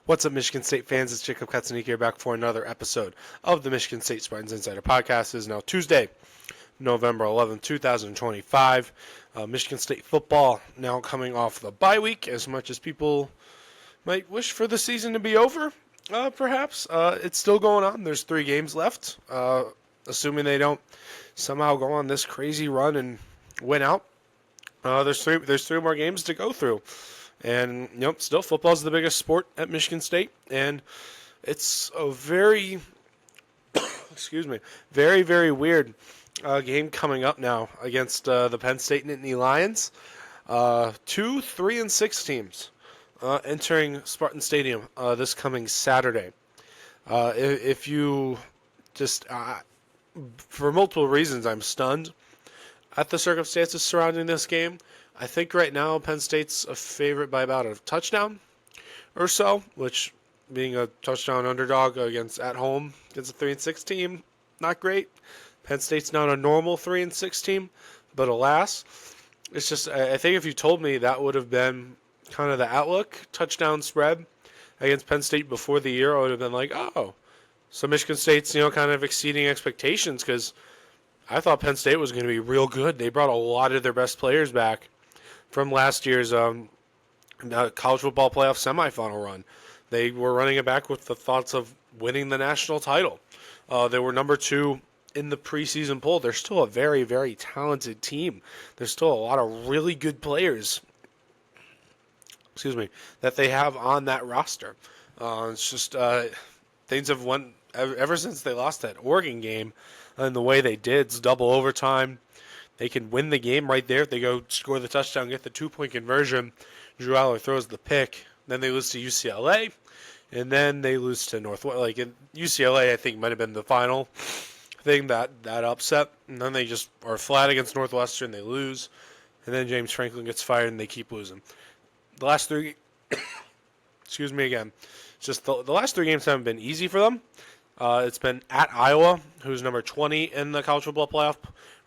What's up, Michigan State fans? It's Jacob Katzanik here, back for another episode of the Michigan State Spartans Insider Podcast. It is now Tuesday, November 11th, 2025. Michigan State football now coming off the bye week, as much as people might wish for the season to be over, perhaps. It's still going on. There's 3 games left, assuming they don't somehow go on this crazy run and win out. There's three more games to go through. And, still football is the biggest sport at Michigan State. And it's a very, very, very weird game coming up now against the Penn State Nittany Lions. 2 3-6 teams entering Spartan Stadium this coming Saturday. If you just, for multiple reasons, I'm stunned at the circumstances surrounding this game. I think right now Penn State's a favorite by about a touchdown or so, which being a touchdown underdog at home against a 3-6 team, not great. Penn State's not a normal 3-6 team, but alas, it's just, I think if you told me that would have been kind of the outlook, touchdown spread against Penn State before the year, I would have been like, oh, so Michigan State's, kind of exceeding expectations, because I thought Penn State was going to be real good. They brought a lot of their best players back from last year's college football playoff semifinal run. They were running it back with the thoughts of winning the national title. They were number 2 in the preseason poll. They're still a very, very talented team. There's still a lot of really good players, that they have on that roster. It's just things have went ever since they lost that Oregon game, and the way they did, it's double overtime. They can win the game right there if they go score the touchdown, get the 2-point conversion. Drew Aller throws the pick. Then they lose to UCLA, and then they lose to Northwestern. Like in UCLA, I think might have been the final thing that upset. And then they just are flat against Northwestern. They lose, and then James Franklin gets fired, and they keep losing. The last 3, excuse me again. It's just the last 3 games haven't been easy for them. It's been at Iowa, who's number 20 in the college football playoff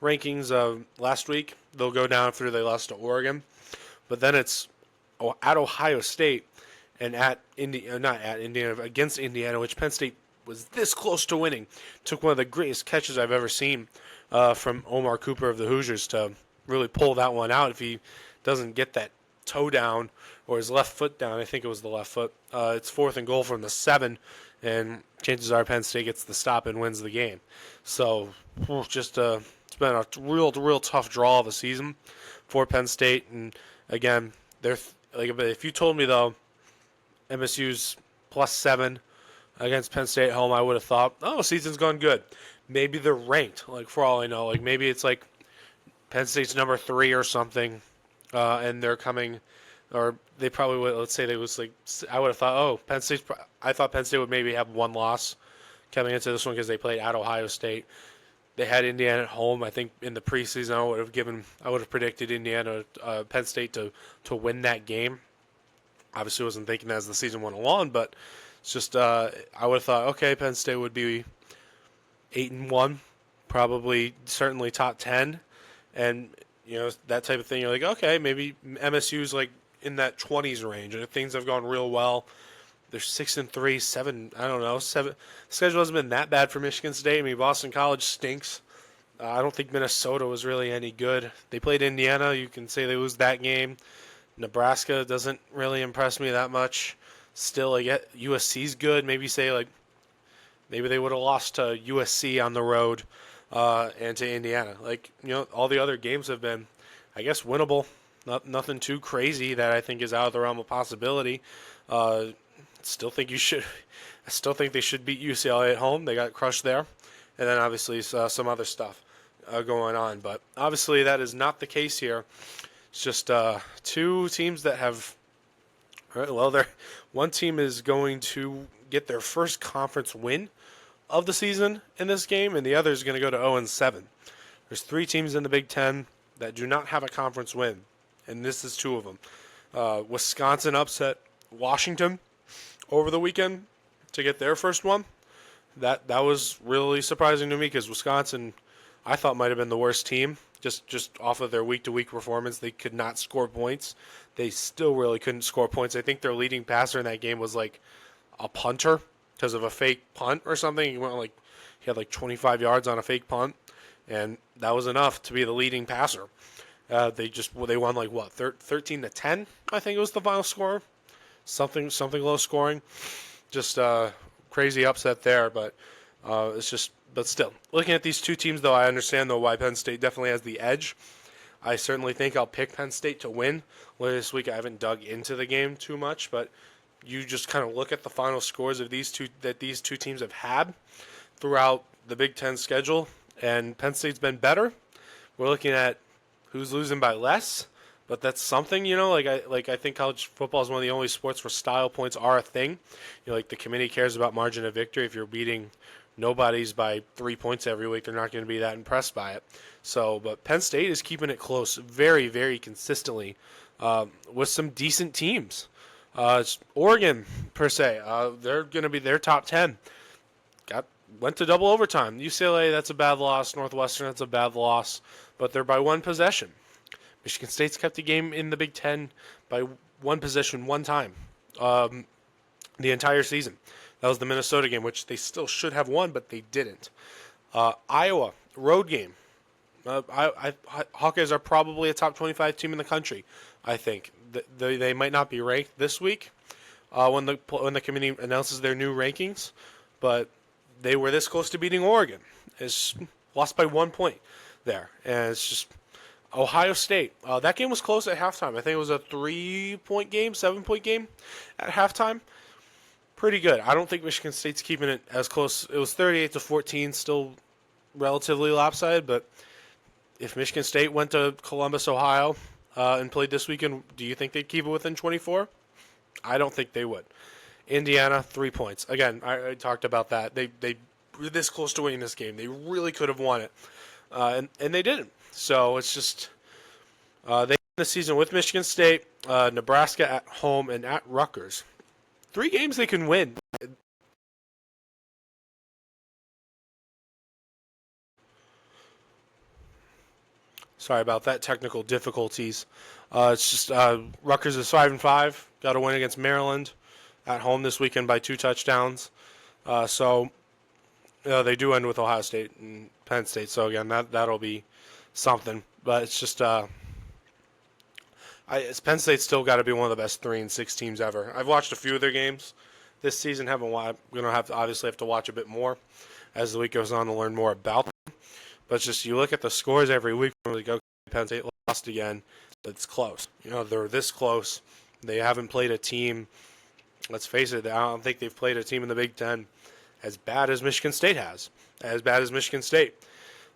rankings last week. They'll go down after they lost to Oregon. But then it's at Ohio State and against Indiana, which Penn State was this close to winning. Took one of the greatest catches I've ever seen from Omar Cooper of the Hoosiers to really pull that one out. If he doesn't get that toe down or his left foot down, I think it was the left foot. It's 4th and goal from the 7, and chances are Penn State gets the stop and wins the game. So just it's been a real tough draw of a season for Penn State. And again, if you told me though MSU's +7 against Penn State at home, I would have thought, oh, season's gone good. Maybe they're ranked, for all I know. Maybe it's Penn State's number 3 or something, and they're coming, or they probably would. Let's say they was I would have thought, oh, I thought Penn State would maybe have 1 loss coming into this one because they played at Ohio State. They had Indiana at home. I think in the preseason, I would have predicted Penn State to win that game. Obviously, wasn't thinking that as the season went along, but it's just I would have thought, okay, Penn State would be 8-1, probably certainly top 10, and that type of thing. You're like, okay, maybe MSU's in that 20s range, and if things have gone real well. They're 6-3, 7. I don't know. 7. Schedule hasn't been that bad for Michigan State. I mean, Boston College stinks. I don't think Minnesota was really any good. They played Indiana. You can say they lose that game. Nebraska doesn't really impress me that much. Still, USC's good. Maybe maybe they would have lost to USC on the road and to Indiana. All the other games have been, I guess, winnable. Nothing too crazy that I think is out of the realm of possibility. I still think they should beat UCLA at home. They got crushed there. And then obviously some other stuff going on. But obviously that is not the case here. It's just 2 teams that have, one team is going to get their first conference win of the season in this game, and the other is going to go to 0-7. There's 3 teams in the Big Ten that do not have a conference win, and this is 2 of them. Wisconsin upset Washington over the weekend to get their first one. That was really surprising to me because Wisconsin, I thought, might have been the worst team. Just off of their week-to-week performance, they could not score points. They still really couldn't score points. I think their leading passer in that game was a punter because of a fake punt or something. He had like 25 yards on a fake punt, and that was enough to be the leading passer. They won like what 13-10, I think it was the final score. Something low scoring. Just crazy upset there, but but still looking at these two teams though, I understand though why Penn State definitely has the edge. I certainly think I'll pick Penn State to win. Later this week, I haven't dug into the game too much, but you just kind of look at the final scores of these two teams have had throughout the Big Ten schedule, and Penn State's been better. We're looking at who's losing by less, but that's something, you know. I think college football is one of the only sports where style points are a thing. You know, like the committee cares about margin of victory. If you're beating nobody's by 3 points every week, they're not going to be that impressed by it. So, but Penn State is keeping it close very, very consistently with some decent teams. Oregon, per se, they're going to be their top 10. Went to double overtime. UCLA, that's a bad loss. Northwestern, that's a bad loss. But they're by one possession. Michigan State's kept the game in the Big Ten by one possession one time the entire season. That was the Minnesota game, which they still should have won, but they didn't. Iowa, road game. Hawkeyes are probably a top 25 team in the country, I think. They might not be ranked this week when the committee announces their new rankings, but they were this close to beating Oregon. It's lost by 1 point there. And it's just Ohio State. That game was close at halftime. I think it was a 3-point game, 7-point game at halftime. Pretty good. I don't think Michigan State's keeping it as close. It was 38-14, still relatively lopsided, but if Michigan State went to Columbus, Ohio, and played this weekend, do you think they'd keep it within 24? I don't think they would. Indiana, 3 points. Again, I talked about that. They were this close to winning this game. They really could have won it, and they didn't. So it's just they end the season with Michigan State, Nebraska at home, and at Rutgers. 3 games they can win. Sorry about that, technical difficulties. It's just Rutgers is 5-5. Got to win against Maryland at home this weekend by 2 touchdowns. So they do end with Ohio State and Penn State. So again, that'll be something. But it's just Penn State's still got to be one of the best 3-6 teams ever. I've watched a few of their games this season. I'm gonna obviously have to watch a bit more as the week goes on to learn more about them. But it's just you look at the scores every week. Like, okay, Penn State lost again. It's close. You know, they're this close. They haven't played a team. Let's face it. I don't think they've played a team in the Big Ten as bad as Michigan State has. As bad as Michigan State.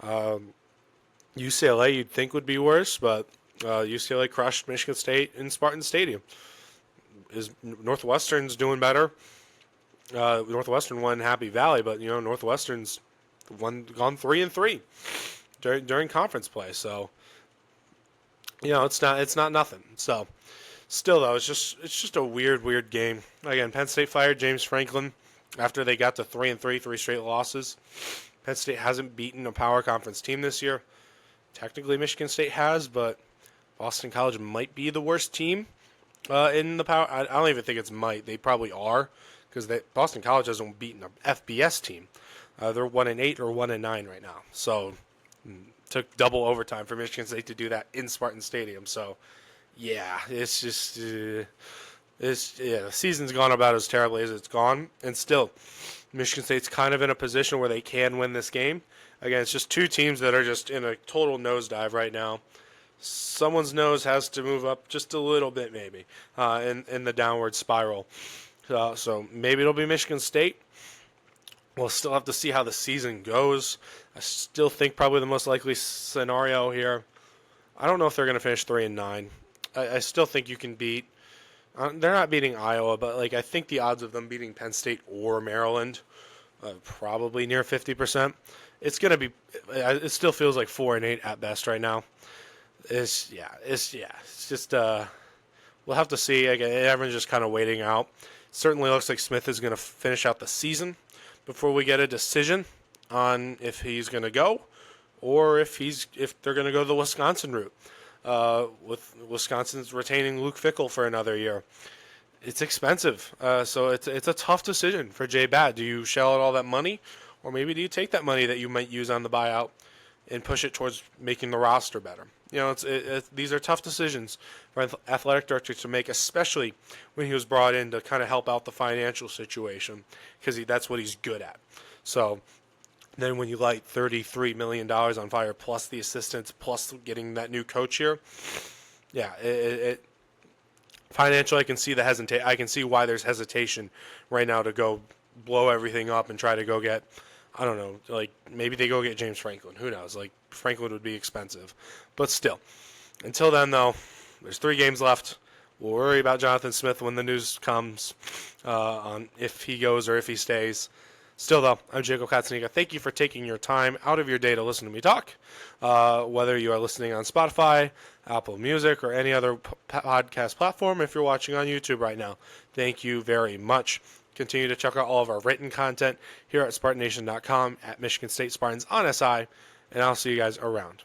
UCLA you'd think would be worse, but UCLA crushed Michigan State in Spartans Stadium. Northwestern's doing better. Northwestern won Happy Valley, but you know Northwestern's gone 3-3 during conference play. So you know it's not nothing. So still though, it's just a weird game. Again, Penn State fired James Franklin after they got to 3-3, 3 straight losses. Penn State hasn't beaten a power conference team this year. Technically, Michigan State has, but Boston College might be the worst team in the power. I don't even think it's might. They probably are because Boston College hasn't beaten an FBS team. They're 1-8 or 1-9 right now. So took double overtime for Michigan State to do that in Spartan Stadium. So yeah, it's just the season's gone about as terribly as it's gone, and still Michigan State's kind of in a position where they can win this game. Again, it's just 2 teams that are just in a total nosedive right now. Someone's nose has to move up just a little bit, maybe, in the downward spiral. So maybe it'll be Michigan State. We'll still have to see how the season goes. I still think probably the most likely scenario here. I don't know if they're going to finish 3-9. I still think you can beat. They're not beating Iowa, but I think the odds of them beating Penn State or Maryland probably near 50%. It's going to be. It still feels like 4-8 at best right now. It's just we'll have to see. Again, everyone's just kind of waiting out. Certainly looks like Smith is going to finish out the season before we get a decision on if he's going to go or if they're going to go the Wisconsin route. With Wisconsin's retaining Luke Fickell for another year. it's expensive. So it's a tough decision for Jay Bad. Do you shell out all that money, or maybe do you take that money that you might use on the buyout and push it towards making the roster better? You know, these are tough decisions for an athletic director to make, especially when he was brought in to kind of help out the financial situation, because that's what he's good at. So then when you light $33 million on fire, plus the assistants, plus getting that new coach here, yeah, financially, I can see I can see why there's hesitation right now to go blow everything up and try to go get, I don't know, like maybe they go get James Franklin. Who knows? Like Franklin would be expensive, but still. Until then, though, there's 3 games left. We'll worry about Jonathan Smith when the news comes on if he goes or if he stays. Still, though, I'm Jacob Katzeniga. Thank you for taking your time out of your day to listen to me talk. Whether you are listening on Spotify, Apple Music, or any other podcast platform, if you're watching on YouTube right now, thank you very much. Continue to check out all of our written content here at SpartanNation.com, at Michigan State Spartans on SI, and I'll see you guys around.